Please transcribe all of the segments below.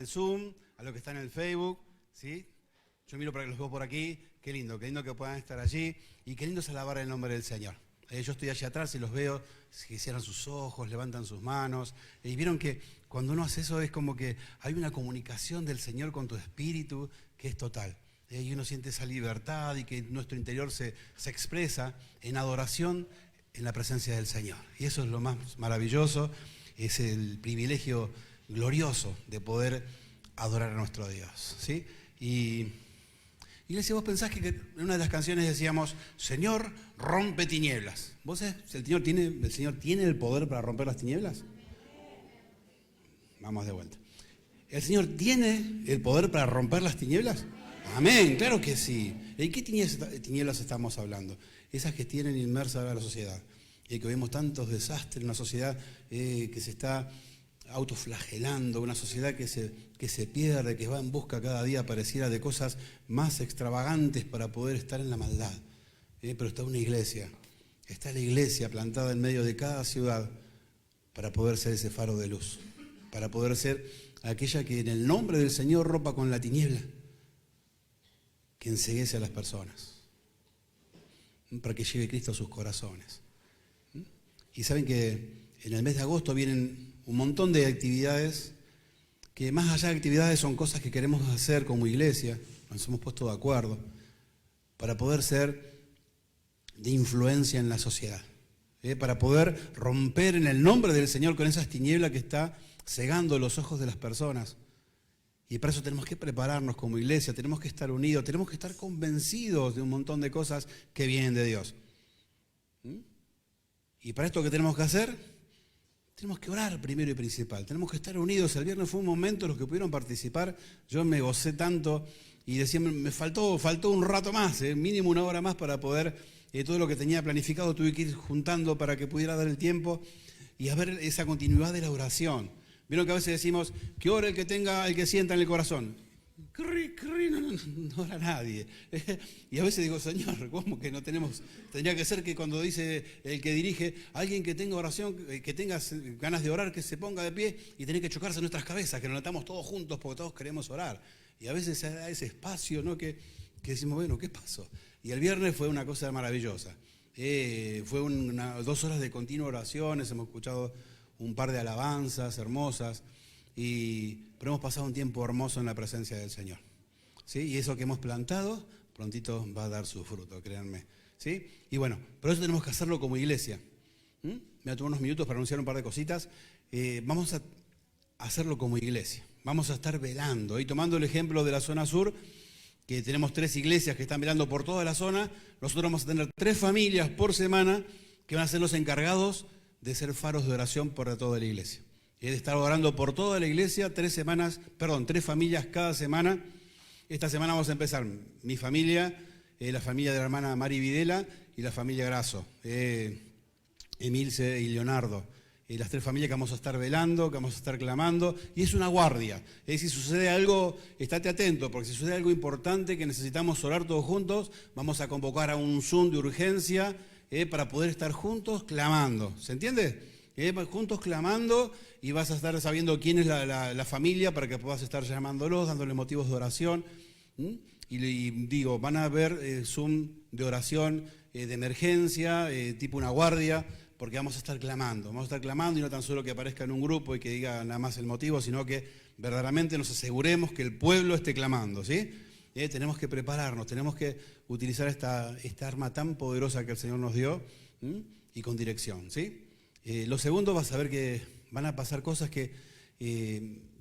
este Zoom, a los que están en el Facebook, ¿sí? Yo miro para que los veo por aquí, qué lindo que puedan estar allí y qué lindo es alabar el nombre del Señor. Yo estoy allá atrás y los veo, que cierran sus ojos, levantan sus manos. Y vieron que cuando uno hace eso es como que hay una comunicación del Señor con tu espíritu que es total. Y uno siente esa libertad y que nuestro interior se expresa en adoración en la presencia del Señor. Y eso es lo más maravilloso, es el privilegio glorioso de poder adorar a nuestro Dios, ¿sí? Y Iglesia, vos pensás que en una de las canciones decíamos, Señor, rompe tinieblas. ¿Vos sabés si el Señor tiene el poder para romper las tinieblas? Vamos de vuelta. ¿El Señor tiene el poder para romper las tinieblas? Amén, claro que sí. ¿De qué tinieblas estamos hablando? Esas que tienen inmersa a la sociedad. Y que vemos tantos desastres en una sociedad que se está autoflagelando, una sociedad que se pierde, que va en busca cada día, pareciera, de cosas más extravagantes para poder estar en la maldad. Pero está una iglesia, está la iglesia plantada en medio de cada ciudad para poder ser ese faro de luz, para poder ser aquella que en el nombre del Señor rompa con la tiniebla, que enceguece a las personas, para que lleve Cristo a sus corazones. Y saben que en el mes de agosto vienen un montón de actividades, que más allá de actividades son cosas que queremos hacer como iglesia, nos hemos puesto de acuerdo, para poder ser de influencia en la sociedad, para poder romper en el nombre del Señor con esas tinieblas que está cegando los ojos de las personas. Y para eso tenemos que prepararnos como iglesia, tenemos que estar unidos, tenemos que estar convencidos de un montón de cosas que vienen de Dios. Y para esto, ¿qué tenemos que hacer? Tenemos que orar primero y principal, tenemos que estar unidos. El viernes fue un momento, los que pudieron participar, yo me gocé tanto y decía, me faltó un rato más, mínimo una hora más para poder, todo lo que tenía planificado tuve que ir juntando para que pudiera dar el tiempo y a ver esa continuidad de la oración. Vieron que a veces decimos, que ore el que sienta en el corazón. No ora nadie. Y a veces digo, Señor, ¿cómo que no tenemos? Tendría que ser que cuando dice el que dirige, alguien que tenga oración, que tenga ganas de orar, que se ponga de pie y tener que chocarse nuestras cabezas, que nos levantamos todos juntos porque todos queremos orar. Y a veces se da ese espacio, ¿no? que decimos, bueno, ¿qué pasó? Y el viernes fue una cosa maravillosa. Fue 2 horas de continua oraciones, hemos escuchado un par de alabanzas hermosas. Pero hemos pasado un tiempo hermoso en la presencia del Señor, ¿sí? Y eso que hemos plantado, prontito va a dar su fruto, créanme, ¿sí? Y bueno, pero eso tenemos que hacerlo como iglesia. Me tomé unos minutos para anunciar un par de cositas. Vamos a hacerlo como iglesia. Vamos a estar velando. Y tomando el ejemplo de la zona sur, que tenemos 3 iglesias que están velando por toda la zona, nosotros vamos a tener 3 familias por semana que van a ser los encargados de ser faros de oración por toda la iglesia. De estar orando por toda la iglesia 3 familias cada semana. Esta semana vamos a empezar mi familia, la familia de la hermana Mari Videla y la familia Grasso, Emilce y Leonardo. Las 3 familias que vamos a estar velando, que vamos a estar clamando, y es una guardia. Si sucede algo, estate atento, porque si sucede algo importante que necesitamos orar todos juntos, vamos a convocar a un Zoom de urgencia para poder estar juntos clamando. ¿Se entiende? Juntos clamando, y vas a estar sabiendo quién es la familia para que puedas estar llamándolos, dándoles motivos de oración. Y digo, van a haber Zoom de oración de emergencia, tipo una guardia, porque vamos a estar clamando. Vamos a estar clamando, y no tan solo que aparezca en un grupo y que diga nada más el motivo, sino que verdaderamente nos aseguremos que el pueblo esté clamando, ¿sí? Tenemos que prepararnos, tenemos que utilizar esta arma tan poderosa que el Señor nos dio, y con dirección, ¿sí? Lo segundo, vas a ver que van a pasar cosas que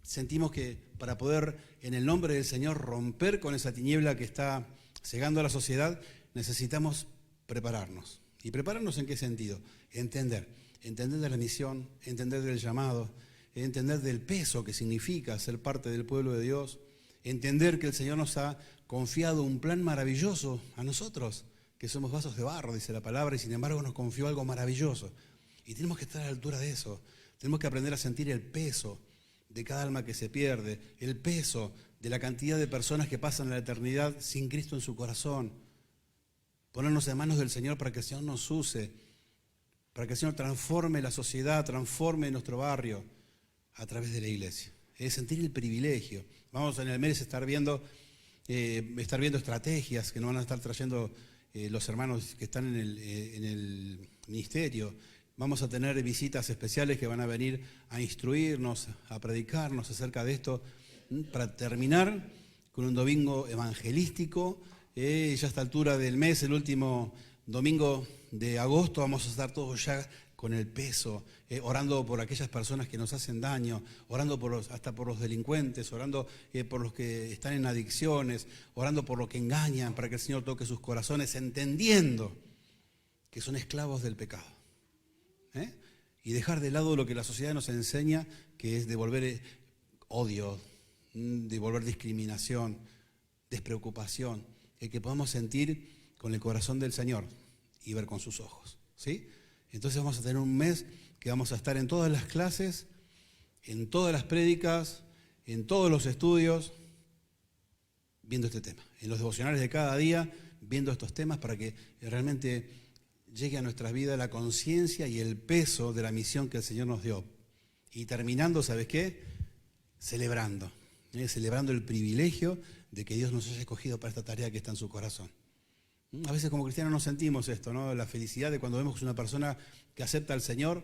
sentimos que para poder, en el nombre del Señor, romper con esa tiniebla que está cegando a la sociedad, necesitamos prepararnos. ¿Y prepararnos en qué sentido? Entender de la misión, entender del llamado, entender del peso que significa ser parte del pueblo de Dios, entender que el Señor nos ha confiado un plan maravilloso a nosotros, que somos vasos de barro, dice la palabra, y sin embargo nos confió algo maravilloso. Y tenemos que estar a la altura de eso. Tenemos que aprender a sentir el peso de cada alma que se pierde, el peso de la cantidad de personas que pasan la eternidad sin Cristo en su corazón. Ponernos en manos del Señor para que el Señor nos use, para que el Señor transforme la sociedad, transforme nuestro barrio a través de la iglesia. sentir el privilegio. Vamos en el mes a estar viendo estrategias que nos van a estar trayendo los hermanos que están en el ministerio. Vamos a tener visitas especiales que van a venir a instruirnos, a predicarnos acerca de esto, para terminar con un domingo evangelístico. Ya a esta altura del mes, el último domingo de agosto, vamos a estar todos ya con el peso, orando por aquellas personas que nos hacen daño, orando hasta por los delincuentes, orando por los que están en adicciones, orando por los que engañan, para que el Señor toque sus corazones, entendiendo que son esclavos del pecado. Y dejar de lado lo que la sociedad nos enseña, que es devolver odio, devolver discriminación, despreocupación, el que podamos sentir con el corazón del Señor y ver con sus ojos, ¿sí? Entonces vamos a tener un mes que vamos a estar en todas las clases, en todas las prédicas, en todos los estudios, viendo este tema, en los devocionales de cada día, viendo estos temas para que realmente llegue a nuestras vidas la conciencia y el peso de la misión que el Señor nos dio. Y terminando, ¿sabes qué? Celebrando el privilegio de que Dios nos haya escogido para esta tarea que está en su corazón. A veces como cristianos no sentimos esto, ¿no? La felicidad de cuando vemos una persona que acepta al Señor,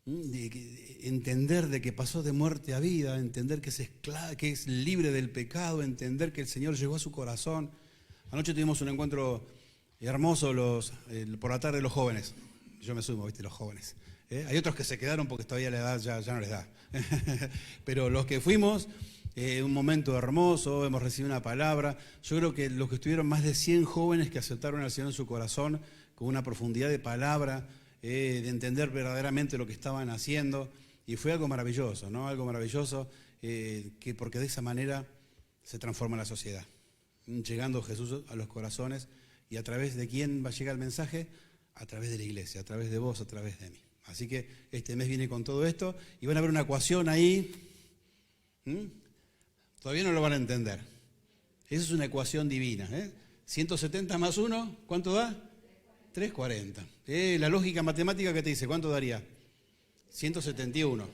entender de que pasó de muerte a vida, entender que es libre del pecado, entender que el Señor llegó a su corazón. Anoche tuvimos un encuentro hermoso por la tarde los jóvenes. Yo me sumo, ¿viste? Los jóvenes. Hay otros que se quedaron porque todavía la edad ya no les da. Pero los que fuimos, un momento hermoso, hemos recibido una palabra. Yo creo que los que estuvieron, más de 100 jóvenes que aceptaron al Señor en su corazón, con una profundidad de palabra, de entender verdaderamente lo que estaban haciendo. Y fue algo maravilloso, ¿no? Algo maravilloso, porque de esa manera se transforma la sociedad. Llegando Jesús a los corazones. ¿Y a través de quién va a llegar el mensaje? A través de la iglesia, a través de vos, a través de mí. Así que este mes viene con todo esto y van a ver una ecuación ahí. Todavía no lo van a entender. Esa es una ecuación divina. 170 más 1, ¿cuánto da? 340. La lógica matemática que te dice, ¿cuánto daría? 171.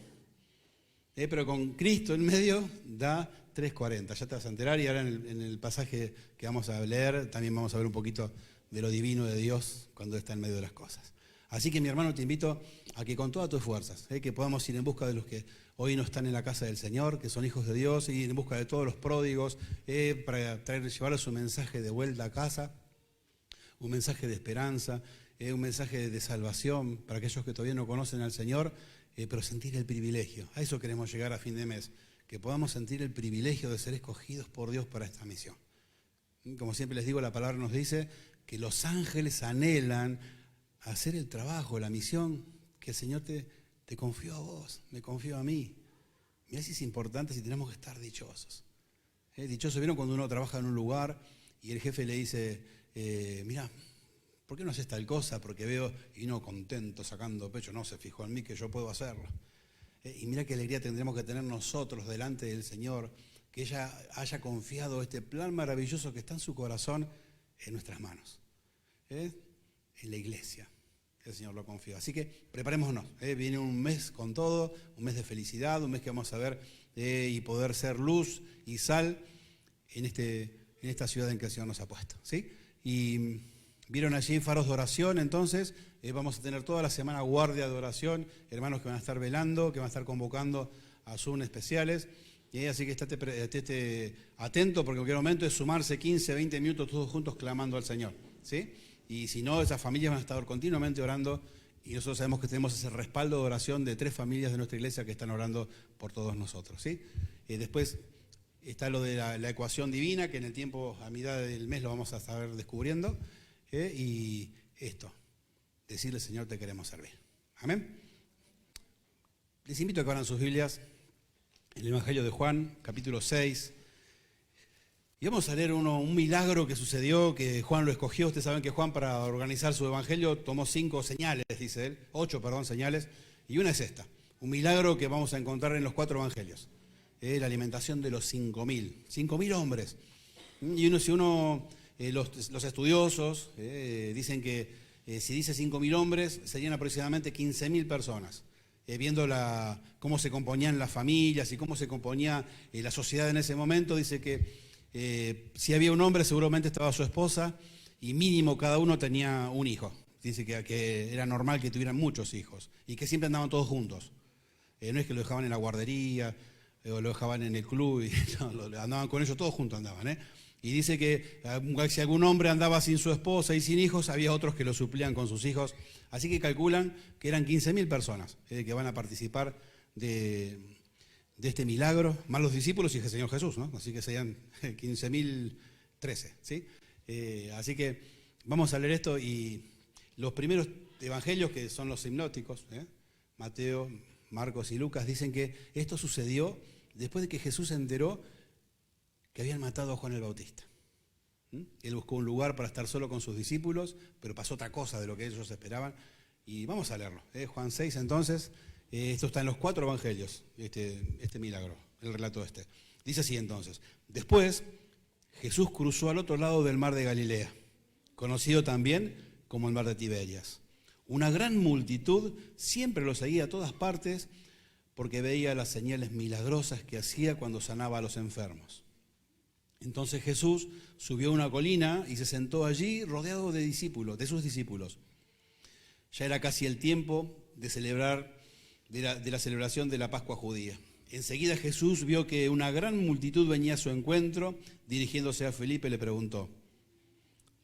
Pero con Cristo en medio da 340. Ya te vas a enterar y ahora en el pasaje que vamos a leer también vamos a ver un poquito de lo divino de Dios cuando está en medio de las cosas. Así que mi hermano, te invito a que con todas tus fuerzas, que podamos ir en busca de los que hoy no están en la casa del Señor, que son hijos de Dios, y ir en busca de todos los pródigos, para llevarles su mensaje de vuelta a casa, un mensaje de esperanza, un mensaje de salvación para aquellos que todavía no conocen al Señor, pero sentir el privilegio. A eso queremos llegar a fin de mes, que podamos sentir el privilegio de ser escogidos por Dios para esta misión. Como siempre les digo, la palabra nos dice que los ángeles anhelan hacer el trabajo, la misión que el Señor te confió a vos, me confió a mí. Mirá si es importante, si tenemos que estar dichosos. Dichoso, ¿vieron cuando uno trabaja en un lugar y el jefe le dice, mirá, ¿por qué no haces tal cosa? Porque veo, y no contento, sacando pecho, no, se fijó en mí que yo puedo hacerlo. Y mirá qué alegría tendremos que tener nosotros delante del Señor, que ella haya confiado este plan maravilloso que está en su corazón en nuestras manos, en la iglesia. El Señor lo confió. Así que preparémonos. Viene un mes con todo, un mes de felicidad, un mes que vamos a ver y poder ser luz y sal en esta ciudad en que el Señor nos ha puesto, ¿sí? Y vieron allí faros de oración, entonces vamos a tener toda la semana guardia de oración, hermanos que van a estar velando, que van a estar convocando a Zoom especiales. Así que estate atento, porque en cualquier momento es sumarse 15, 20 minutos todos juntos clamando al Señor, ¿sí? Y si no, esas familias van a estar continuamente orando, y nosotros sabemos que tenemos ese respaldo de oración de 3 familias de nuestra iglesia que están orando por todos nosotros, ¿sí? Después está lo de la ecuación divina, que en el tiempo, a mitad del mes, lo vamos a estar descubriendo, y esto, decirle, Señor, te queremos servir. Amén. Les invito a que abran sus Biblias en el Evangelio de Juan, capítulo 6. Y vamos a leer un milagro que sucedió, que Juan lo escogió. Ustedes saben que Juan, para organizar su evangelio, tomó 5 señales, dice él, 8, señales, y una es esta, un milagro que vamos a encontrar en los 4 evangelios, la alimentación de los 5.000 hombres. Y los estudiosos dicen que si dice 5.000 hombres, serían aproximadamente 15.000 personas. viendo cómo se componían las familias y cómo se componía la sociedad en ese momento, dice que si había un hombre seguramente estaba su esposa y mínimo cada uno tenía un hijo. Dice que era normal que tuvieran muchos hijos y que siempre andaban todos juntos. No es que lo dejaban en la guardería o lo dejaban en el club, y, no, andaban con ellos, todos juntos andaban. Y dice que si algún hombre andaba sin su esposa y sin hijos, había otros que lo suplían con sus hijos. Así que calculan que eran 15.000 personas que van a participar de este milagro, más los discípulos y el Señor Jesús, ¿no? Así que serían 15.013, ¿sí? Así que vamos a leer esto y los primeros evangelios, que son los sinópticos, Mateo, Marcos y Lucas, dicen que esto sucedió después de que Jesús se enteró que habían matado a Juan el Bautista. Él buscó un lugar para estar solo con sus discípulos, pero pasó otra cosa de lo que ellos esperaban. Y vamos a leerlo. Juan 6, entonces, esto está en los 4 evangelios, este milagro, el relato este. Dice así entonces: después, Jesús cruzó al otro lado del mar de Galilea, conocido también como el mar de Tiberias. Una gran multitud siempre lo seguía a todas partes porque veía las señales milagrosas que hacía cuando sanaba a los enfermos. Entonces Jesús subió a una colina y se sentó allí rodeado de discípulos, de sus discípulos. Ya era casi el tiempo de la celebración de la Pascua judía. Enseguida Jesús vio que una gran multitud venía a su encuentro. Dirigiéndose a Felipe le preguntó: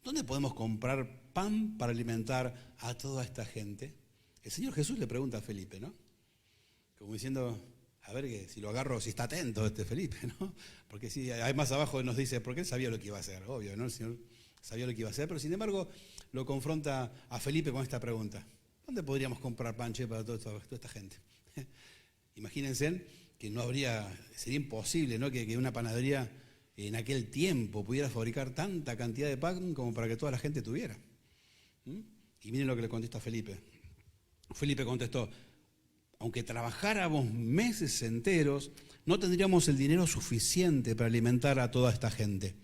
¿dónde podemos comprar pan para alimentar a toda esta gente? El Señor Jesús le pregunta a Felipe, ¿no? Como diciendo, a ver que si lo agarro, si está atento Felipe, ¿no? Porque sí, hay más abajo nos dice, porque él sabía lo que iba a hacer, obvio, ¿no? El Señor sabía lo que iba a hacer, pero sin embargo lo confronta a Felipe con esta pregunta: ¿dónde podríamos comprar pan para toda esta gente? Imagínense que sería imposible, ¿no? Que una panadería en aquel tiempo pudiera fabricar tanta cantidad de pan como para que toda la gente tuviera. Y miren lo que le contesta Felipe. Felipe contestó: aunque trabajáramos meses enteros, no tendríamos el dinero suficiente para alimentar a toda esta gente.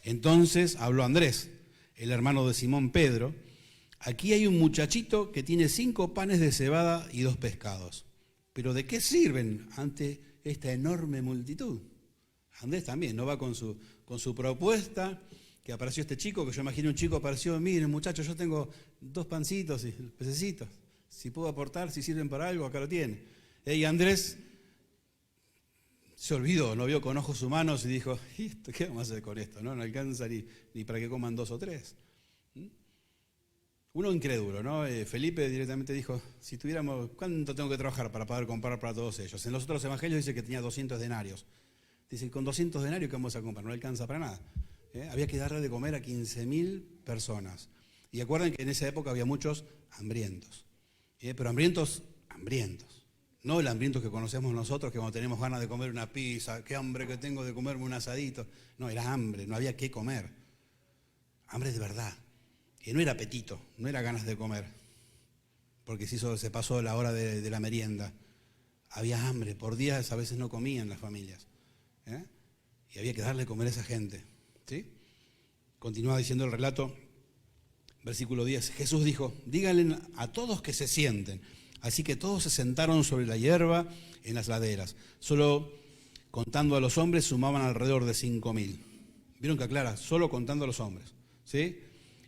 Entonces habló Andrés, el hermano de Simón Pedro: aquí hay un muchachito que tiene 5 panes de cebada y 2 pescados. ¿Pero de qué sirven ante esta enorme multitud? Andrés también no va con su propuesta, que apareció este chico, que yo imagino un chico apareció: miren muchachos, yo tengo 2 pancitos y pececitos. Si puedo aportar, si sirven para algo, acá lo tiene. Y Andrés se olvidó, lo vio con ojos humanos y dijo: ¿qué vamos a hacer con esto? No alcanza ni para que coman 2 o 3. Uno incrédulo, ¿no? Felipe directamente dijo: si tuviéramos, ¿cuánto tengo que trabajar para poder comprar para todos ellos? En los otros evangelios dice que tenía 200 denarios. Dice: con 200 denarios, ¿qué vamos a comprar? No alcanza para nada. Había que darle de comer a 15.000 personas. Y acuerden que en esa época había muchos hambrientos. Pero hambrientos. No el hambriento que conocemos nosotros, que cuando tenemos ganas de comer una pizza, qué hambre que tengo de comerme un asadito. No, era hambre, no había qué comer. Hambre de verdad. Y no era apetito, no era ganas de comer. Porque se pasó la hora de la merienda. Había hambre, por días a veces no comían las familias. Y había que darle de comer a esa gente. ¿Sí? Continúa diciendo el relato. Versículo 10, Jesús dijo: díganle a todos que se sienten. Así que todos se sentaron sobre la hierba en las laderas. Solo contando a los hombres sumaban alrededor de 5.000. ¿Vieron que aclara? Solo contando a los hombres. ¿Sí?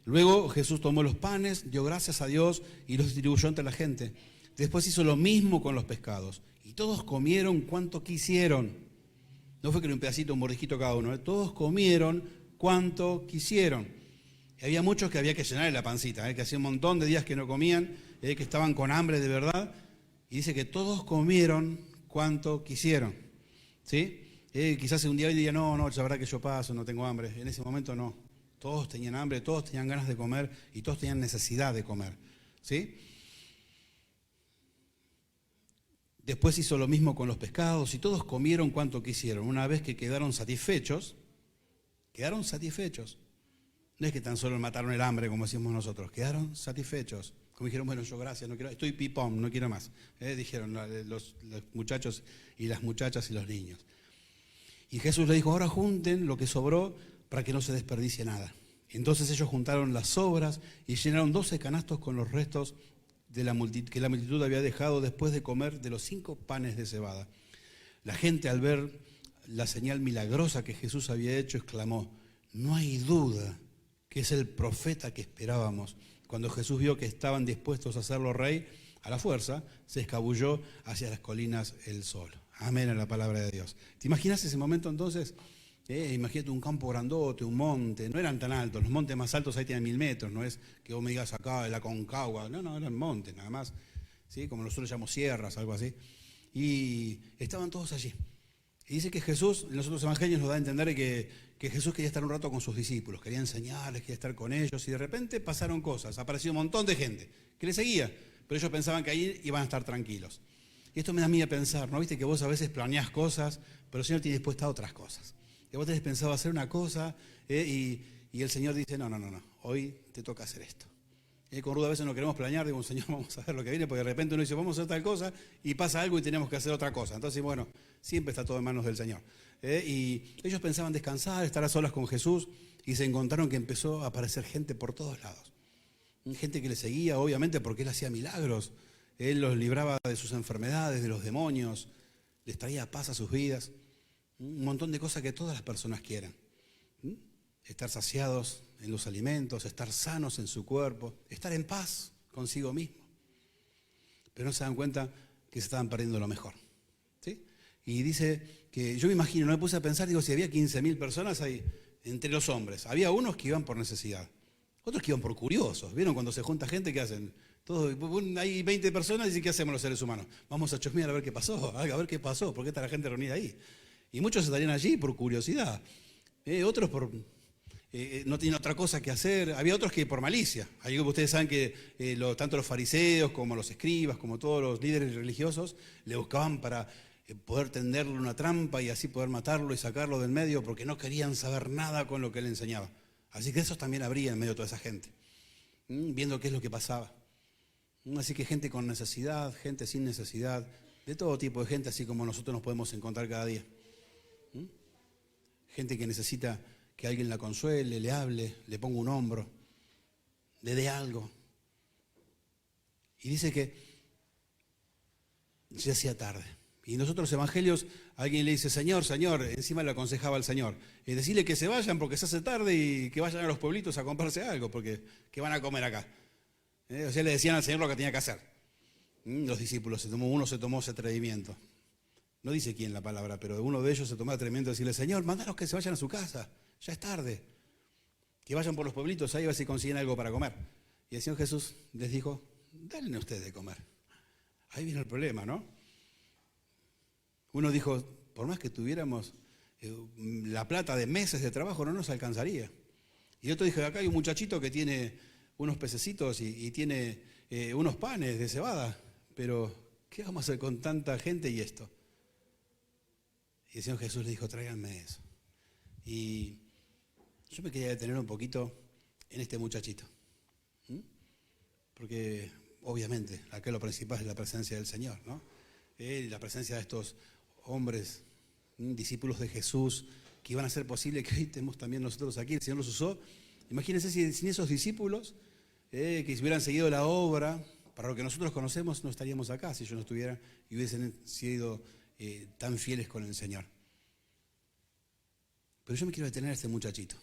Luego Jesús tomó los panes, dio gracias a Dios y los distribuyó entre la gente. Después hizo lo mismo con los pescados. Y todos comieron cuanto quisieron. No fue que era un pedacito, un mordisquito cada uno. Todos comieron cuanto quisieron. Y había muchos que había que llenarle la pancita, que hacía un montón de días que no comían, que estaban con hambre de verdad. Y dice que todos comieron cuanto quisieron. ¿Sí? Quizás un día hoy diga: no, la verdad que yo paso, no tengo hambre. En ese momento no. Todos tenían hambre, todos tenían ganas de comer y todos tenían necesidad de comer. ¿Sí? Después hizo lo mismo con los pescados y todos comieron cuanto quisieron. Una vez que quedaron satisfechos. No es que tan solo mataron el hambre, como decimos nosotros, quedaron satisfechos. Como dijeron: bueno, yo gracias, no quiero, estoy pipón, no quiero más. Dijeron los muchachos y las muchachas y los niños. Y Jesús le dijo: ahora junten lo que sobró para que no se desperdicie nada. Entonces ellos juntaron las sobras y llenaron 12 canastos con los restos que la multitud había dejado después de comer de los 5 panes de cebada. La gente, al ver la señal milagrosa que Jesús había hecho, exclamó: no hay duda que es el profeta que esperábamos. Cuando Jesús vio que estaban dispuestos a hacerlo rey, a la fuerza, se escabulló hacia las colinas él solo. Amén a la palabra de Dios. ¿Te imaginas ese momento entonces? Imagínate un campo grandote, un monte, no eran tan altos, los montes más altos ahí tienen 1000 metros, no es que vos me digas acá de la Concagua, no, eran montes nada más, ¿sí? Como nosotros llamamos sierras, algo así, y estaban todos allí. Y dice que Jesús, en los otros evangelios nos da a entender que Jesús quería estar un rato con sus discípulos, quería enseñarles, quería estar con ellos, y de repente pasaron cosas, apareció un montón de gente que le seguía, pero ellos pensaban que ahí iban a estar tranquilos. Y esto me da a mí a pensar, ¿no? Viste que vos a veces planeás cosas, pero el Señor tiene dispuesta a otras cosas. Que vos tenés pensado hacer una cosa y el Señor dice: no, hoy te toca hacer esto. Con Ruda a veces no queremos planear, digo: Señor, vamos a ver lo que viene, porque de repente uno dice: vamos a hacer tal cosa, y pasa algo y tenemos que hacer otra cosa. Entonces, bueno, siempre está todo en manos del Señor. Y ellos pensaban descansar, estar a solas con Jesús, y se encontraron que empezó a aparecer gente por todos lados. Gente que le seguía, obviamente, porque Él hacía milagros. Él los libraba de sus enfermedades, de los demonios, les traía paz a sus vidas. Un montón de cosas que todas las personas quieren. Estar saciados en los alimentos, estar sanos en su cuerpo, estar en paz consigo mismo. Pero no se dan cuenta que se estaban perdiendo lo mejor. ¿Sí? Y dice que, yo me imagino, no me puse a pensar, digo, si había 15.000 personas ahí entre los hombres, había unos que iban por necesidad, otros que iban por curiosos. ¿Vieron cuando se junta gente, qué hacen? Hay 20 personas y dicen: ¿qué hacemos los seres humanos? Vamos a chusmear a ver qué pasó, ¿por qué está la gente reunida ahí? Y muchos estarían allí por curiosidad, otros no tienen otra cosa que hacer, había otros que por malicia. Ahí ustedes saben que tanto los fariseos como los escribas, como todos los líderes religiosos, le buscaban para poder tenderle una trampa y así poder matarlo y sacarlo del medio, porque no querían saber nada con lo que él enseñaba. Así que esos también habría en medio de toda esa gente, viendo qué es lo que pasaba. Así que gente con necesidad, gente sin necesidad, de todo tipo de gente, así como nosotros nos podemos encontrar cada día. Gente que necesita que alguien la consuele, le hable, le ponga un hombro, le dé algo. Y dice que se hacía tarde. Y en los otros evangelios alguien le dice: Señor, Señor, encima le aconsejaba al Señor: decirle que se vayan porque se hace tarde y que vayan a los pueblitos a comprarse algo, porque ¿qué van a comer acá? O sea, le decían al Señor lo que tenía que hacer. Los discípulos, uno se tomó ese atrevimiento. No dice quién la palabra, pero uno de ellos se tomó el atrevimiento de decirle: Señor, mándalos que se vayan a su casa, ya es tarde. Que vayan por los pueblitos ahí a ver si consiguen algo para comer. Y el Señor Jesús les dijo: denle a ustedes de comer. Ahí viene el problema, ¿no? Uno dijo: por más que tuviéramos la plata de meses de trabajo, no nos alcanzaría. Y otro dijo: acá hay un muchachito que tiene unos pececitos y tiene unos panes de cebada, pero ¿qué vamos a hacer con tanta gente y esto? Y el Señor Jesús le dijo: tráiganme eso. Y yo me quería detener un poquito en este muchachito, porque obviamente acá lo principal es la presencia del Señor, ¿no? La presencia de estos hombres, discípulos de Jesús, que iban a hacer posible que hoy estemos también nosotros aquí. El Señor los usó. Imagínense si sin esos discípulos que si hubieran seguido la obra, para lo que nosotros conocemos, no estaríamos acá si ellos no estuvieran y hubiesen sido tan fieles con el Señor. Pero yo me quiero detener a este muchachito.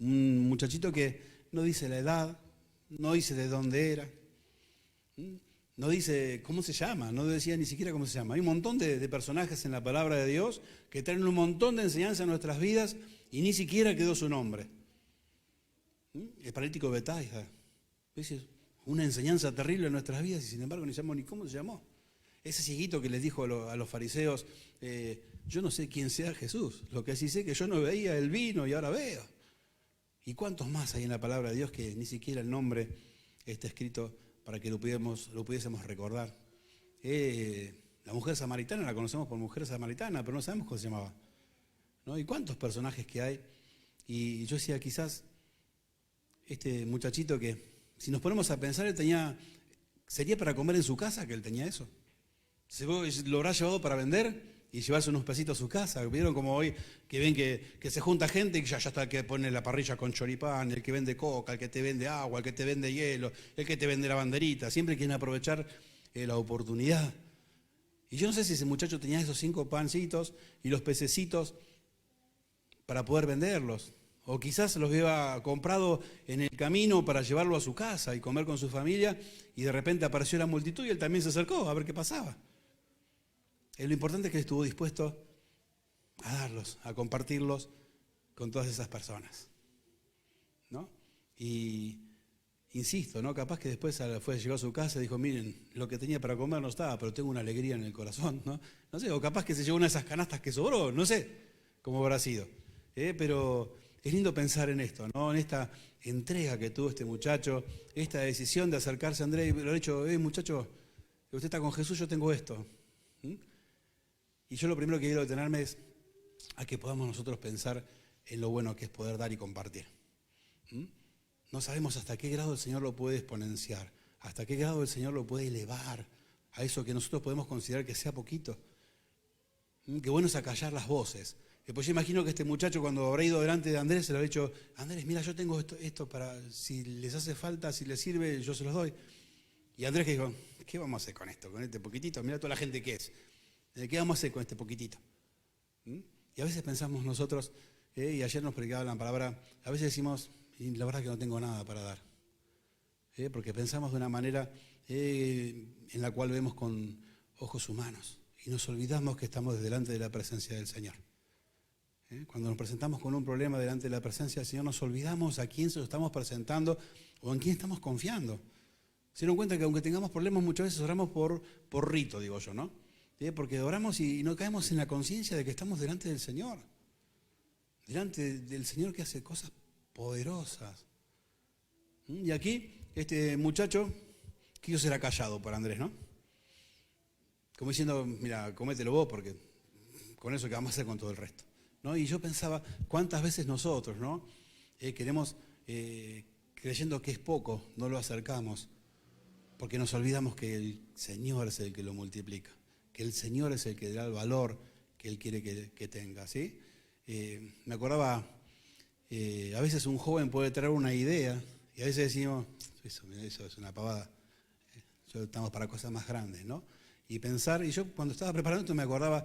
Un muchachito que no dice la edad, no dice de dónde era, no dice cómo se llama, no decía ni siquiera cómo se llama. Hay un montón de personajes en la palabra de Dios que traen un montón de enseñanza en nuestras vidas y ni siquiera quedó su nombre. El paralítico de Bethesda. Es una enseñanza terrible en nuestras vidas y sin embargo ni sabemos ni cómo se llamó. Ese cieguito que les dijo a los fariseos: yo no sé quién sea Jesús, lo que sí sé es que yo no veía, él vino y ahora veo. ¿Y cuántos más hay en la palabra de Dios que ni siquiera el nombre está escrito para que lo pudiésemos recordar? La mujer samaritana la conocemos por mujer samaritana, pero no sabemos cómo se llamaba, ¿no? ¿Y cuántos personajes que hay? Y yo decía, quizás este muchachito que, si nos ponemos a pensar, ¿sería para comer en su casa que él tenía eso? ¿Se lo habrá llevado para vender? y llevarse unos pesitos a su casa. ¿Vieron como hoy que ven que se junta gente y ya está el que pone la parrilla con choripán, el que vende coca, el que te vende agua, el que te vende hielo, el que te vende la banderita? Siempre quieren aprovechar la oportunidad. Y yo no sé si ese muchacho tenía esos 5 pancitos y los pececitos para poder venderlos. O quizás los había comprado en el camino para llevarlo a su casa y comer con su familia, y de repente apareció la multitud y él también se acercó a ver qué pasaba. Lo importante es que él estuvo dispuesto a darlos, a compartirlos con todas esas personas, ¿no? Y insisto, ¿no? Capaz que después llegó a su casa y dijo, miren, lo que tenía para comer no estaba, pero tengo una alegría en el corazón, ¿no? No sé, o capaz que se llevó una de esas canastas que sobró, no sé cómo habrá sido. Pero es lindo pensar en esto, ¿no? En esta entrega que tuvo este muchacho, esta decisión de acercarse a Andrés y lo ha dicho, muchacho, usted está con Jesús, yo tengo esto. Y yo lo primero que quiero detenerme es a que podamos nosotros pensar en lo bueno que es poder dar y compartir. No sabemos hasta qué grado el Señor lo puede exponenciar, hasta qué grado el Señor lo puede elevar a eso que nosotros podemos considerar que sea poquito. Qué bueno es acallar las voces. Pues yo imagino que este muchacho, cuando habrá ido delante de Andrés, se le ha dicho, Andrés, mira, yo tengo esto para, si les hace falta, si les sirve, yo se los doy. Y Andrés que dijo, ¿qué vamos a hacer con esto, con este poquitito? Mira toda la gente que es. ¿Qué vamos a hacer con este poquitito? Y a veces pensamos nosotros, y ayer nos predicaba la palabra, a veces decimos, y la verdad que no tengo nada para dar. Porque pensamos de una manera en la cual vemos con ojos humanos. Y nos olvidamos que estamos delante de la presencia del Señor. Cuando nos presentamos con un problema delante de la presencia del Señor, nos olvidamos a quién se lo estamos presentando o en quién estamos confiando. Se dieron cuenta que aunque tengamos problemas, muchas veces oramos por rito, digo yo, ¿no? Porque oramos y no caemos en la conciencia de que estamos delante del Señor. Delante del Señor que hace cosas poderosas. Y aquí, este muchacho quiso ser acallado por Andrés, ¿no? Como diciendo, mira, comételo vos porque con eso que vamos a hacer con todo el resto. ¿No? Y yo pensaba, ¿cuántas veces nosotros, ¿no? Queremos, creyendo que es poco, no lo acercamos, porque nos olvidamos que el Señor es el que lo multiplica, que el Señor es el que da el valor que Él quiere que tenga, ¿sí? Me acordaba, a veces un joven puede traer una idea, y a veces decimos, eso es una pavada, estamos para cosas más grandes, ¿no? Y pensar, y yo cuando estaba preparando esto me acordaba,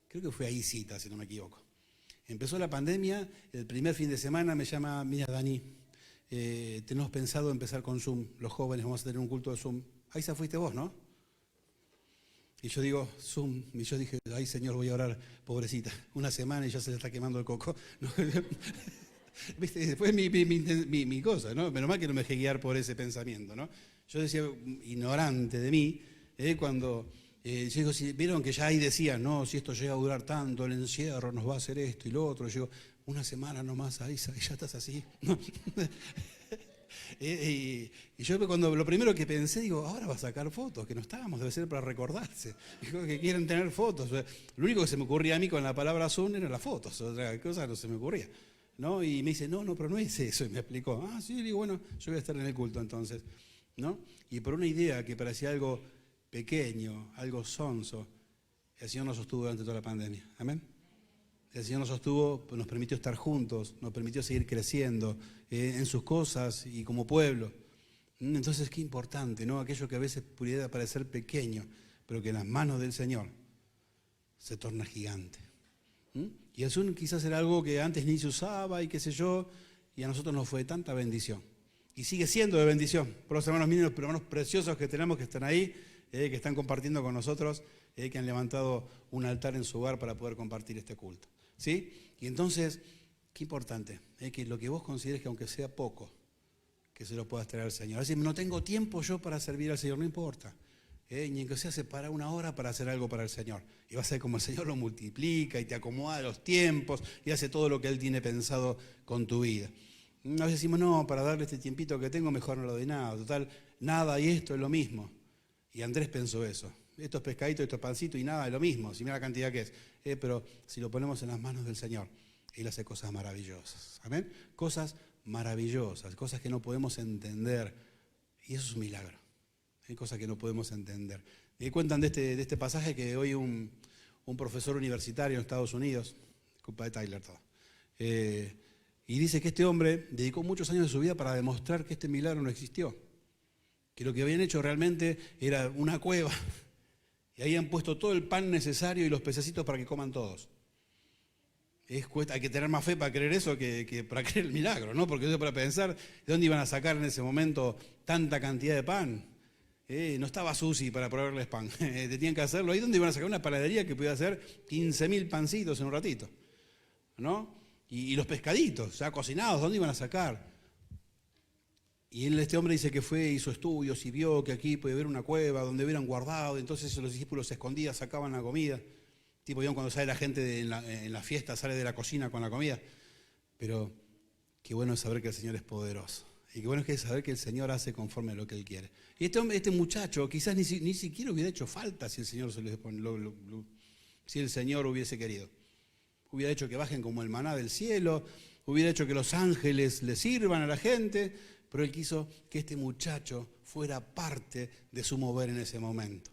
creo que fue ahí cita, si no me equivoco. Empezó la pandemia, el primer fin de semana me llama, mira Dani, tenemos pensado empezar con Zoom, los jóvenes vamos a tener un culto de Zoom. Ahí se fuiste vos, ¿no? Y yo digo, Zoom, y yo dije, ay Señor, voy a orar, pobrecita, una semana y ya se le está quemando el coco. ¿Viste? Después mi cosa, ¿no? Menos mal que no me dejé guiar por ese pensamiento, ¿no? Yo decía, ignorante de mí, cuando... yo digo, si vieron que ya ahí decían, no, si esto llega a durar tanto, el encierro nos va a hacer esto y lo otro. Yo digo, una semana nomás, ahí ya estás así. y yo cuando lo primero que pensé, digo, ahora va a sacar fotos, que no estábamos, debe ser para recordarse. Digo, que quieren tener fotos. Lo único que se me ocurría a mí con la palabra Zoom eran las fotos, otra cosa no se me ocurría. ¿No? Y me dice, no, pero no es eso. Y me explicó, sí, digo, bueno, yo voy a estar en el culto entonces. ¿No? Y por una idea que parecía algo pequeño, algo sonso, el Señor nos sostuvo durante toda la pandemia. Amén. El Señor nos sostuvo, nos permitió estar juntos, nos permitió seguir creciendo en sus cosas y como pueblo. Entonces, qué importante, ¿no? Aquello que a veces pudiera parecer pequeño, pero que en las manos del Señor se torna gigante. Y el Zoom quizás era algo que antes ni se usaba y qué sé yo, y a nosotros nos fue de tanta bendición. Y sigue siendo de bendición por los hermanos míos, los hermanos preciosos que tenemos que están ahí, que están compartiendo con nosotros, que han levantado un altar en su hogar para poder compartir este culto. ¿Sí? Y entonces, qué importante, que lo que vos consideres que aunque sea poco, que se lo puedas traer al Señor. Así, no tengo tiempo yo para servir al Señor, no importa. Ni en que sea separa una hora para hacer algo para el Señor. Y va a ser como el Señor lo multiplica y te acomoda los tiempos y hace todo lo que Él tiene pensado con tu vida. A veces decimos, no, para darle este tiempito que tengo, mejor no lo doy nada. Total, nada y esto es lo mismo. Y Andrés pensó eso. Estos pescaditos, estos pancitos y nada es lo mismo. Si mira la cantidad que es. Pero si lo ponemos en las manos del Señor, Él hace cosas maravillosas. ¿Amén? Cosas maravillosas, cosas que no podemos entender. Y eso es un milagro. Hay cosas que no podemos entender. Me cuentan de este pasaje que hoy un un profesor universitario en Estados Unidos, culpa de Tyler todo. Y dice que este hombre dedicó muchos años de su vida para demostrar que este milagro no existió, que lo que habían hecho realmente era una cueva y ahí han puesto todo el pan necesario y los pececitos para que coman todos. Hay que tener más fe para creer eso que para creer el milagro, ¿no? Porque eso para pensar de dónde iban a sacar en ese momento tanta cantidad de pan. No estaba Susi para proveerles pan, tenían que hacerlo ahí donde iban a sacar una panadería que pudiera hacer 15.000 pancitos en un ratito, ¿no? Y los pescaditos ya cocinados, ¿dónde iban a sacar? Y este hombre dice que fue, hizo estudios y vio que aquí puede haber una cueva donde hubieran guardado, entonces los discípulos se escondían, sacaban la comida. Tipo, ¿vieron cuando sale la gente en la fiesta, sale de la cocina con la comida? Pero qué bueno es saber que el Señor es poderoso. Y qué bueno es saber que el Señor hace conforme a lo que Él quiere. Y este muchacho quizás ni siquiera hubiera hecho falta si el Señor si el Señor hubiese querido. Hubiera hecho que bajen como el maná del cielo, hubiera hecho que los ángeles le sirvan a la gente, pero Él quiso que este muchacho fuera parte de su mover en ese momento.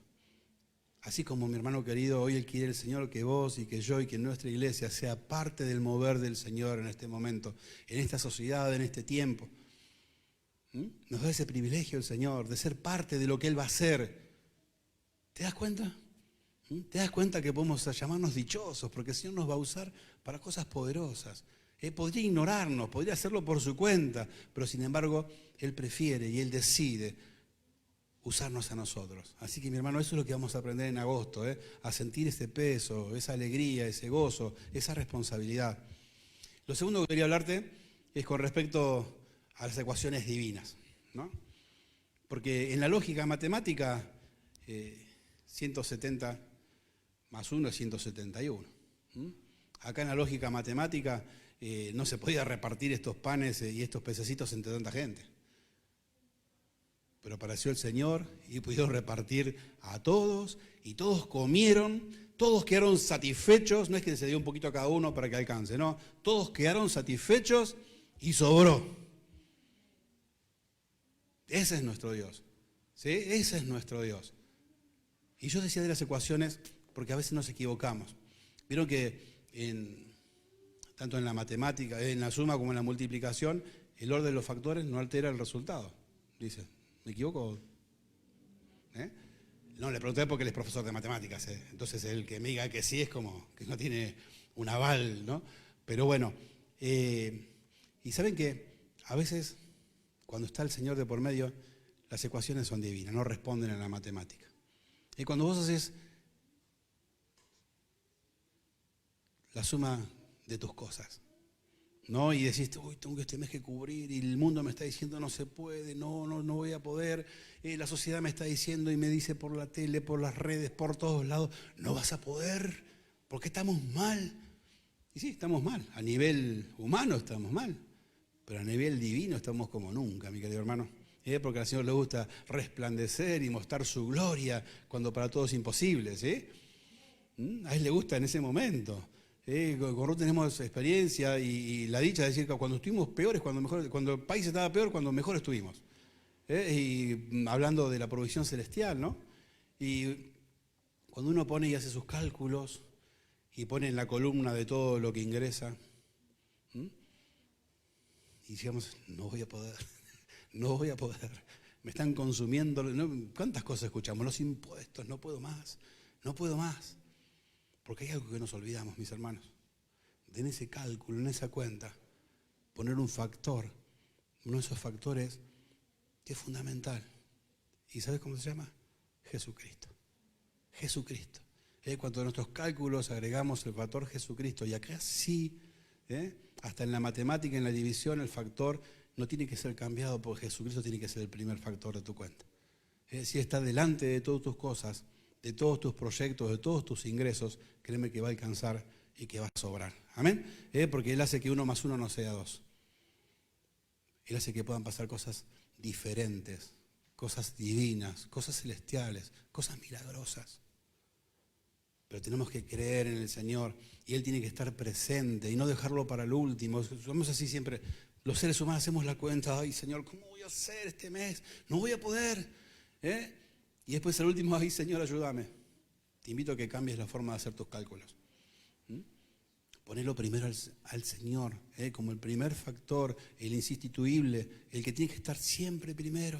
Así como mi hermano querido, hoy Él quiere el Señor que vos y que yo y que nuestra iglesia sea parte del mover del Señor en este momento, en esta sociedad, en este tiempo. Nos da ese privilegio el Señor de ser parte de lo que Él va a hacer. ¿Te das cuenta? ¿Te das cuenta que podemos llamarnos dichosos? Porque el Señor nos va a usar para cosas poderosas. Podría ignorarnos, podría hacerlo por su cuenta, pero sin embargo Él prefiere y Él decide usarnos a nosotros. Así que mi hermano, eso es lo que vamos a aprender en agosto, a sentir ese peso, esa alegría, ese gozo, esa responsabilidad. Lo segundo que quería hablarte es con respecto a las ecuaciones divinas, ¿no? Porque en la lógica matemática, 170 más 1 es 171. Acá en la lógica matemática no se podía repartir estos panes y estos pececitos entre tanta gente. Pero apareció el Señor y pudieron repartir a todos, y todos comieron, todos quedaron satisfechos, no es que se dio un poquito a cada uno para que alcance, no, todos quedaron satisfechos y sobró. Ese es nuestro Dios, ¿sí? Ese es nuestro Dios. Y yo decía de las ecuaciones porque a veces nos equivocamos. Vieron que tanto en la matemática, en la suma como en la multiplicación, el orden de los factores no altera el resultado, dice. ¿Me equivoco? No, le pregunté porque él es profesor de matemáticas. Entonces el que me diga que sí es como que no tiene un aval, ¿no? Pero bueno, y saben que a veces cuando está el Señor de por medio, las ecuaciones son divinas, no responden a la matemática. Y cuando vos haces la suma de tus cosas, ¿no? Y decís, uy, tengo este mes que cubrir y el mundo me está diciendo no se puede, no voy a poder, la sociedad me está diciendo y me dice por la tele, por las redes, por todos lados, no vas a poder, porque estamos mal. Y sí, estamos mal, a nivel humano estamos mal, pero a nivel divino estamos como nunca, mi querido hermano. Porque al Señor le gusta resplandecer y mostrar su gloria cuando para todos es imposible, ¿sí? A Él le gusta en ese momento. Con Ruth tenemos experiencia y la dicha de decir que cuando estuvimos peores, cuando el país estaba peor, cuando mejor estuvimos. Y hablando de la provisión celestial, ¿no? Y cuando uno pone y hace sus cálculos y pone en la columna de todo lo que ingresa, y decíamos, no voy a poder, no voy a poder, me están consumiendo, ¿no? ¿Cuántas cosas escuchamos? Los impuestos, no puedo más, no puedo más. Porque hay algo que nos olvidamos, mis hermanos. En ese cálculo, en esa cuenta, poner un factor, uno de esos factores que es fundamental. ¿Y sabes cómo se llama? Jesucristo. Jesucristo. Cuando a nuestros cálculos agregamos el factor Jesucristo, y acá sí, hasta en la matemática, en la división, el factor no tiene que ser cambiado porque Jesucristo tiene que ser el primer factor de tu cuenta. Si está delante de todas tus cosas, de todos tus proyectos, de todos tus ingresos, créeme que va a alcanzar y que va a sobrar. Amén. Porque Él hace que 1 más 1 no sea 2. Él hace que puedan pasar cosas diferentes, cosas divinas, cosas celestiales, cosas milagrosas. Pero tenemos que creer en el Señor y Él tiene que estar presente y no dejarlo para el último. Somos así siempre. Los seres humanos hacemos la cuenta, ay Señor, ¿cómo voy a hacer este mes? No voy a poder. Y después al último, ay Señor, ayúdame. Te invito a que cambies la forma de hacer tus cálculos. Ponelo primero al Señor, como el primer factor, el insustituible, el que tiene que estar siempre primero.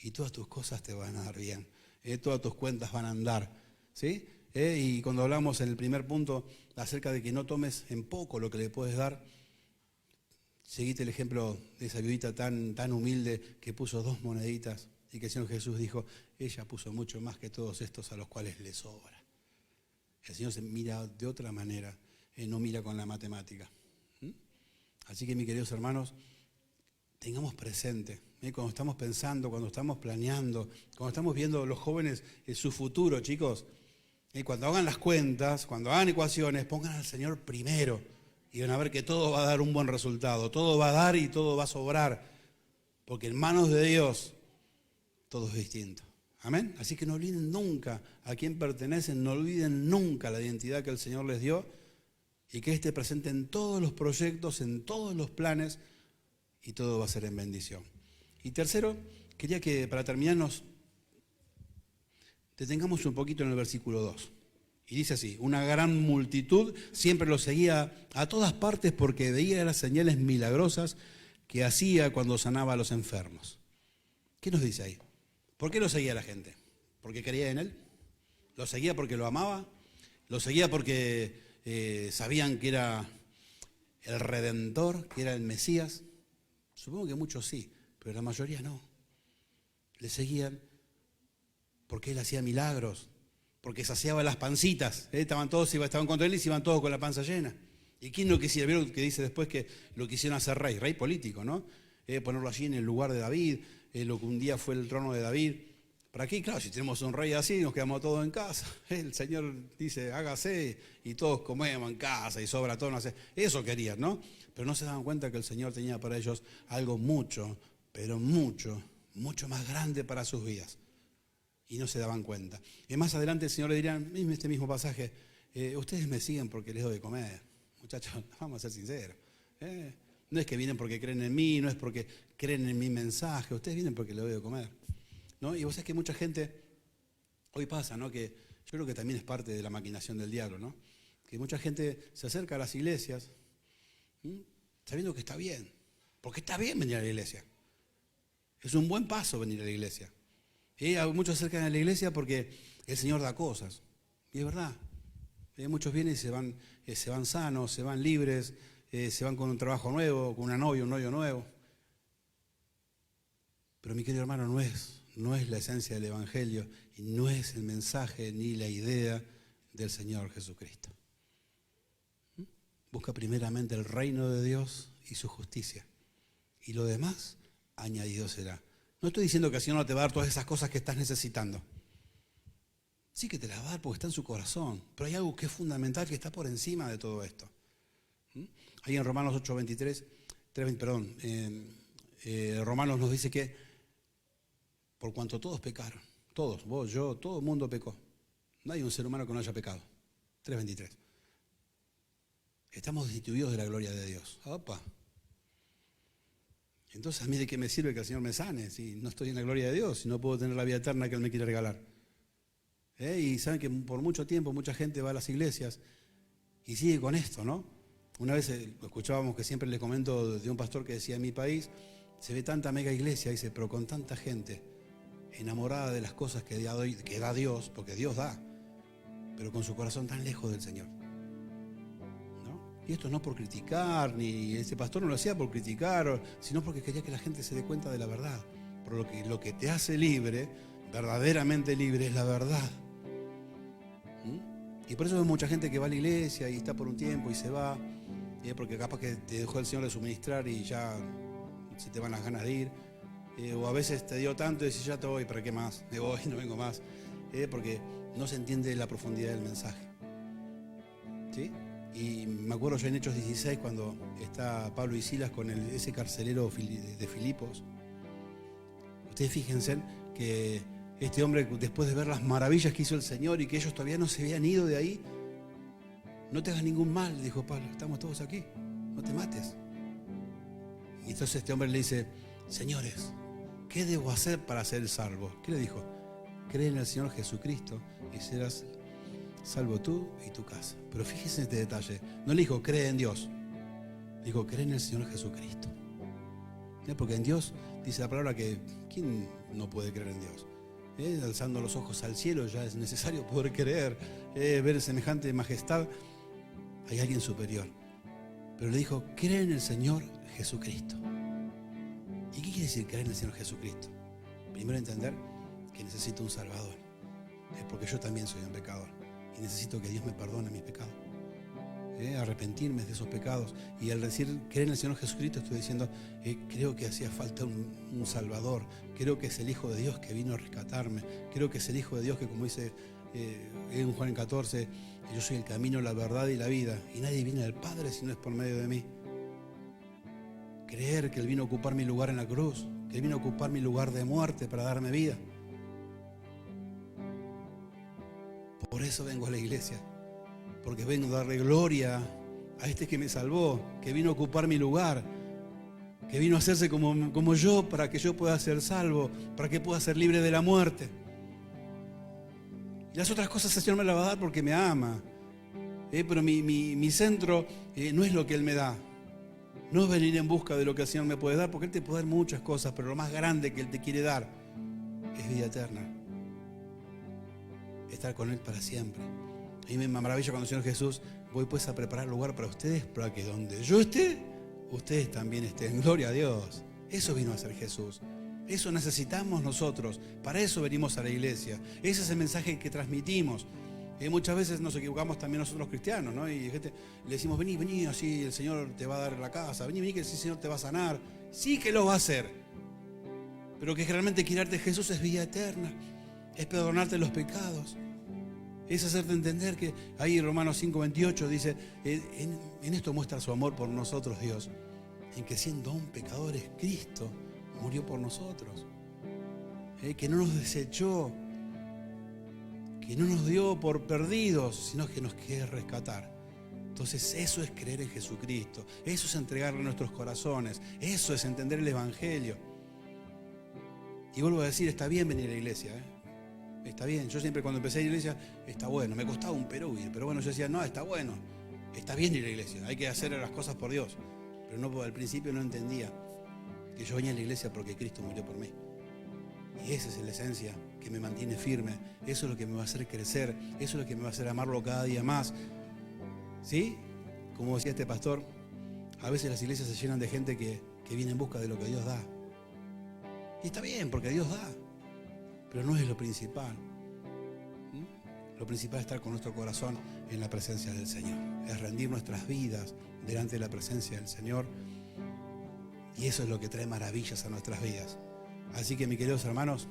Y todas tus cosas te van a dar bien. Todas tus cuentas van a andar. ¿Sí? Y cuando hablamos en el primer punto acerca de que no tomes en poco lo que le puedes dar, seguite el ejemplo de esa viudita tan humilde que puso 2 moneditas y que el Señor Jesús dijo, ella puso mucho más que todos estos a los cuales le sobra. El Señor se mira de otra manera, no mira con la matemática. Así que, mis queridos hermanos, tengamos presente, cuando estamos pensando, cuando estamos planeando, cuando estamos viendo los jóvenes su futuro, chicos, cuando hagan las cuentas, cuando hagan ecuaciones, pongan al Señor primero y van a ver que todo va a dar un buen resultado, todo va a dar y todo va a sobrar, porque en manos de Dios todo es distinto. Amén. Así que no olviden nunca a quién pertenecen, no olviden nunca la identidad que el Señor les dio y que esté presente en todos los proyectos, en todos los planes y todo va a ser en bendición. Y tercero, quería que para terminar nos detengamos un poquito en el versículo 2. Y dice así, una gran multitud siempre lo seguía a todas partes porque veía las señales milagrosas que hacía cuando sanaba a los enfermos. ¿Qué nos dice ahí? ¿Por qué lo seguía la gente? ¿Porque creía en Él? ¿Lo seguía porque lo amaba? ¿Lo seguía porque sabían que era el Redentor, que era el Mesías? Supongo que muchos sí, pero la mayoría no. Le seguían porque Él hacía milagros, porque saciaba las pancitas. Estaban contra Él y se iban todos con la panza llena. ¿Y quién no quisiera? ¿Vieron que dice después que lo quisieron hacer rey político, ¿no? Ponerlo allí en el lugar de David, lo que un día fue el trono de David. ¿Para qué? Claro, si tenemos un rey así, nos quedamos todos en casa. El Señor dice, hágase, y todos comemos en casa y sobra todo. No sé. Eso querían, ¿no? Pero no se daban cuenta que el Señor tenía para ellos algo mucho, pero mucho, mucho más grande para sus vidas. Y no se daban cuenta. Y más adelante el Señor le dirá, en este mismo pasaje, ustedes me siguen porque les doy de comer. Muchachos, vamos a ser sinceros. No es que vienen porque creen en mí, no es porque creen en mi mensaje, ustedes vienen porque les doy de comer. ¿No? Y vos sabés que mucha gente, hoy pasa, ¿no? Que yo creo que también es parte de la maquinación del diablo, ¿no? Que mucha gente se acerca a las iglesias, sabiendo que está bien, porque está bien venir a la iglesia. Es un buen paso venir a la iglesia. Muchos se acercan a la iglesia porque el Señor da cosas, y es verdad. Muchos vienen y se van sanos, se van libres, se van con un trabajo nuevo, con una novia, un novio nuevo. Pero mi querido hermano, no es la esencia del Evangelio y no es el mensaje ni la idea del Señor Jesucristo. Busca primeramente el reino de Dios y su justicia. Y lo demás, añadido será. No estoy diciendo que el Señor no te va a dar todas esas cosas que estás necesitando. Sí que te las va a dar porque está en su corazón. Pero hay algo que es fundamental, que está por encima de todo esto. Ahí en Romanos 8:23, Romanos nos dice que por cuanto todos pecaron, todos, vos, yo, todo el mundo pecó. No hay un ser humano que no haya pecado. 3:23. Estamos destituidos de la gloria de Dios. ¡Opa! Entonces, ¿a mí de qué me sirve que el Señor me sane si no estoy en la gloria de Dios, si no puedo tener la vida eterna que Él me quiere regalar? Y saben que por mucho tiempo mucha gente va a las iglesias y sigue con esto, ¿no? Una vez escuchábamos que siempre le comento de un pastor que decía, en mi país se ve tanta mega iglesia, dice, pero con tanta gente enamorada de las cosas que da Dios, porque Dios da, pero con su corazón tan lejos del Señor. ¿No? Y esto no por criticar, ni ese pastor no lo hacía por criticar, sino porque quería que la gente se dé cuenta de la verdad. Por lo que te hace libre, verdaderamente libre, es la verdad. Y por eso hay mucha gente que va a la iglesia y está por un tiempo y se va, porque capaz que te dejó el Señor de suministrar y ya se te van las ganas de ir. O a veces te dio tanto y decís, ya te voy, ¿para qué más? Me voy, no vengo más. Porque no se entiende la profundidad del mensaje. ¿Sí? Y me acuerdo yo en Hechos 16, cuando está Pablo y Silas con ese carcelero de Filipos. Ustedes fíjense que este hombre, después de ver las maravillas que hizo el Señor y que ellos todavía no se habían ido de ahí, no te hagas ningún mal, dijo Pablo, estamos todos aquí, no te mates. Y entonces este hombre le dice, señores, ¿qué debo hacer para ser salvo? ¿Qué le dijo? Cree en el Señor Jesucristo y serás salvo tú y tu casa. Pero fíjese en este detalle. No le dijo, cree en Dios. Le dijo, cree en el Señor Jesucristo. Porque en Dios dice la palabra que ¿quién no puede creer en Dios? Alzando los ojos al cielo ya es necesario poder creer, ver semejante majestad. Hay alguien superior. Pero le dijo, cree en el Señor Jesucristo. ¿Y qué quiere decir creer en el Señor Jesucristo? Primero entender que necesito un Salvador. Es porque yo también soy un pecador. Y necesito que Dios me perdone mis pecados. Arrepentirme de esos pecados. Y al decir creer en el Señor Jesucristo estoy diciendo, creo que hacía falta un Salvador. Creo que es el Hijo de Dios que vino a rescatarme. Creo que es el Hijo de Dios que, como dice en Juan 14, yo soy el camino, la verdad y la vida. Y nadie viene al Padre si no es por medio de mí. Creer que Él vino a ocupar mi lugar en la cruz. Que Él vino a ocupar mi lugar de muerte para darme vida. Por eso vengo a la iglesia. Porque vengo a darle gloria a este que me salvó, que vino a ocupar mi lugar, que vino a hacerse como yo para que yo pueda ser salvo, para que pueda ser libre de la muerte. Y las otras cosas el Señor me las va a dar porque me ama. Pero mi centro no es lo que Él me da. No es venir en busca de lo que el Señor me puede dar, porque Él te puede dar muchas cosas, pero lo más grande que Él te quiere dar es vida eterna. Estar con Él para siempre. A mí me maravilla cuando el Señor Jesús, voy pues a preparar lugar para ustedes, para que donde yo esté, ustedes también estén. Gloria a Dios. Eso vino a hacer Jesús. Eso necesitamos nosotros. Para eso venimos a la iglesia. Ese es el mensaje que transmitimos. Muchas veces nos equivocamos también nosotros los cristianos, ¿no? Y gente, le decimos, vení, así el Señor te va a dar la casa. Vení, que el Señor te va a sanar. Sí que lo va a hacer. Pero que realmente quiere darte Jesús es vida eterna. Es perdonarte los pecados. Es hacerte entender que ahí Romanos 5:28 dice, en esto muestra su amor por nosotros Dios, en que siendo aún pecadores, Cristo murió por nosotros, que no nos desechó, que no nos dio por perdidos, sino que nos quiere rescatar. Entonces eso es creer en Jesucristo, eso es entregarle nuestros corazones, eso es entender el Evangelio. Y vuelvo a decir, está bien venir a la iglesia, está bien. Yo siempre cuando empecé a ir a la iglesia, está bueno, me costaba un Perú ir, pero bueno, yo decía, no, está bueno, está bien ir a la iglesia, hay que hacer las cosas por Dios. Pero no, al principio no entendía que yo venía a la iglesia porque Cristo murió por mí. Y esa es la esencia que me mantiene firme, eso es lo que me va a hacer crecer, eso es lo que me va a hacer amarlo cada día más. ¿Sí? Como decía este pastor, a veces las iglesias se llenan de gente que viene en busca de lo que Dios da. Y está bien, porque Dios da. Pero no es lo principal. Lo principal es estar con nuestro corazón en la presencia del Señor. Es rendir nuestras vidas delante de la presencia del Señor. Y eso es lo que trae maravillas a nuestras vidas. Así que, mis queridos hermanos,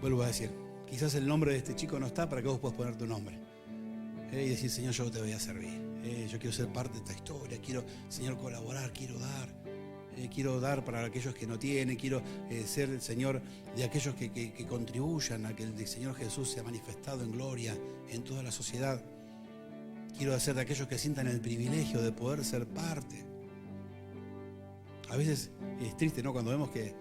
vuelvo a decir, quizás el nombre de este chico no está para que vos puedas poner tu nombre. Y decir, Señor, yo te voy a servir. Yo quiero ser parte de esta historia. Quiero, Señor, colaborar, quiero dar. Quiero dar para aquellos que no tienen, quiero ser el Señor de aquellos que contribuyan a que el Señor Jesús sea manifestado en gloria en toda la sociedad. Quiero ser de aquellos que sientan el privilegio de poder ser parte. A veces es triste, ¿no? Cuando vemos que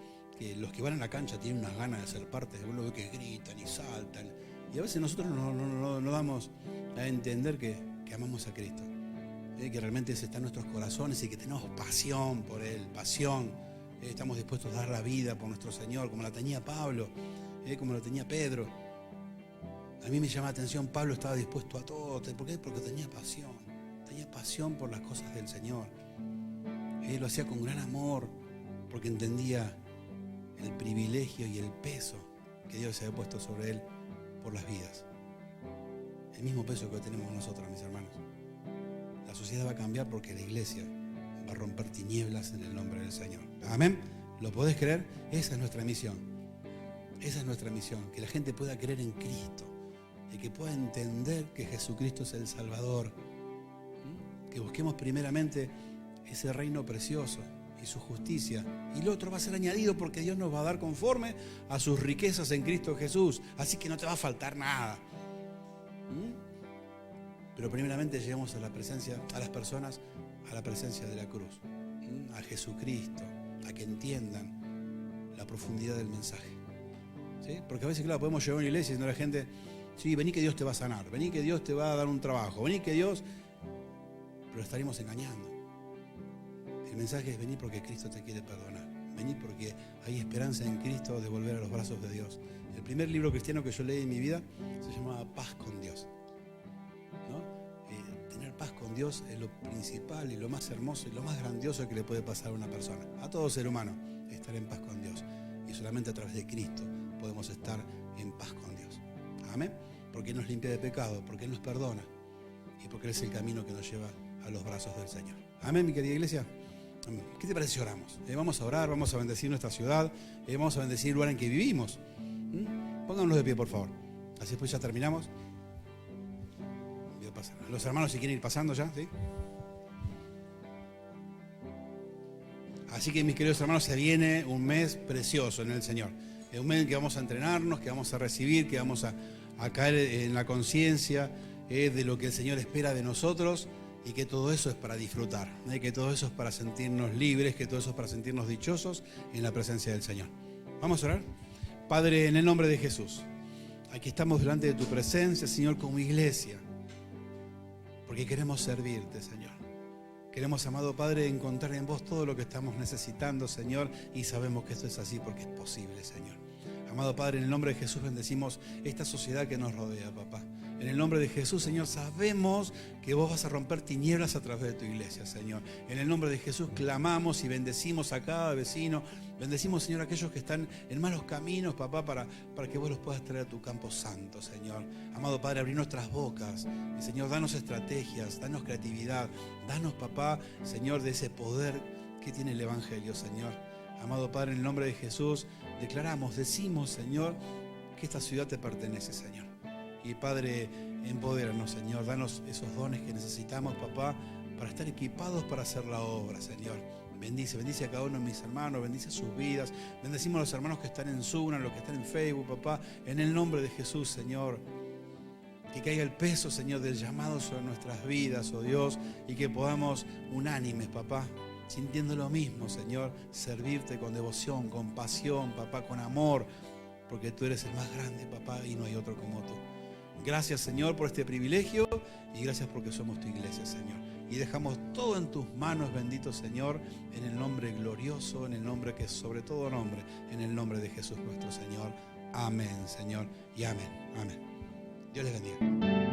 los que van a la cancha tienen unas ganas de ser parte, uno ve que gritan y saltan. Y a veces nosotros no damos a entender que amamos a Cristo. Que realmente ese está en nuestros corazones y que tenemos pasión por Él, pasión. Estamos dispuestos a dar la vida por nuestro Señor, como la tenía Pablo, como la tenía Pedro. A mí me llama la atención, Pablo estaba dispuesto a todo. ¿Por qué? Porque tenía pasión por las cosas del Señor. Él lo hacía con gran amor, porque entendía el privilegio y el peso que Dios se había puesto sobre él por las vidas. El mismo peso que hoy tenemos nosotros, mis hermanos. La sociedad va a cambiar porque la iglesia va a romper tinieblas en el nombre del Señor. Amén. ¿Lo podés creer? Esa es nuestra misión. Esa es nuestra misión. Que la gente pueda creer en Cristo. Y que pueda entender que Jesucristo es el Salvador. Que busquemos primeramente ese reino precioso y su justicia. Y lo otro va a ser añadido porque Dios nos va a dar conforme a sus riquezas en Cristo Jesús. Así que no te va a faltar nada. Pero primeramente lleguemos a la presencia, a las personas, a la presencia de la cruz, a Jesucristo, a que entiendan la profundidad del mensaje. ¿Sí? Porque a veces, claro, podemos llegar a una iglesia y no la gente, Sí, vení que Dios te va a sanar, vení que Dios te va a dar un trabajo, vení que Dios... Pero estaríamos engañando. El mensaje es: vení porque Cristo te quiere perdonar. Vení porque hay esperanza en Cristo de volver a los brazos de Dios. El primer libro cristiano que yo leí en mi vida se llamaba Paz con Dios, ¿no? Tener paz con Dios es lo principal y lo más hermoso y lo más grandioso que le puede pasar a una persona, a todo ser humano, estar en paz con Dios. Y solamente a través de Cristo podemos estar en paz con Dios. Amén. Porque Él nos limpia de pecado, porque Él nos perdona y porque Él es el camino que nos lleva a los brazos del Señor. Amén, mi querida iglesia. Amén. ¿Qué te parece si oramos? Vamos a orar, vamos a bendecir nuestra ciudad, vamos a bendecir el lugar en que vivimos. Pónganos de pie, por favor. Así después ya terminamos. Voy a pasar. Los hermanos, si quieren ir pasando ya, ¿sí? Así que, mis queridos hermanos, se viene un mes precioso en el Señor. Es un mes en que vamos a entrenarnos, que vamos a recibir, que vamos a caer en la conciencia de lo que el Señor espera de nosotros, y que todo eso es para disfrutar, que todo eso es para sentirnos libres, que todo eso es para sentirnos dichosos en la presencia del Señor. Vamos a orar. Padre, en el nombre de Jesús, aquí estamos delante de tu presencia, Señor, como iglesia, porque queremos servirte, Señor. Queremos, amado Padre, encontrar en vos todo lo que estamos necesitando, Señor, y sabemos que esto es así porque es posible, Señor. Amado Padre, en el nombre de Jesús bendecimos esta sociedad que nos rodea, papá. En el nombre de Jesús, Señor, sabemos que vos vas a romper tinieblas a través de tu iglesia, Señor. En el nombre de Jesús clamamos y bendecimos a cada vecino. Bendecimos, Señor, a aquellos que están en malos caminos, papá, para que vos los puedas traer a tu campo santo, Señor. Amado Padre, abrir nuestras bocas. Y, Señor, danos estrategias, danos creatividad. Danos, papá, Señor, de ese poder que tiene el Evangelio, Señor. Amado Padre, en el nombre de Jesús, decimos, Señor, que esta ciudad te pertenece, Señor. Y Padre, empodéranos, Señor, danos esos dones que necesitamos, papá, para estar equipados para hacer la obra, Señor. Bendice a cada uno de mis hermanos, bendice sus vidas. Bendecimos a los hermanos que están en Zoom, a los que están en Facebook, papá, en el nombre de Jesús, Señor. Que caiga el peso, Señor, del llamado sobre nuestras vidas, oh Dios, y que podamos, unánimes, papá, sintiendo lo mismo, Señor, servirte con devoción, con pasión, papá, con amor, porque tú eres el más grande, papá, y no hay otro como tú. Gracias, Señor, por este privilegio, y gracias porque somos tu iglesia, Señor. Y dejamos todo en tus manos, bendito Señor, en el nombre glorioso, en el nombre que es sobre todo nombre, en el nombre de Jesús nuestro Señor. Amén, Señor, y amén, amén. Dios les bendiga.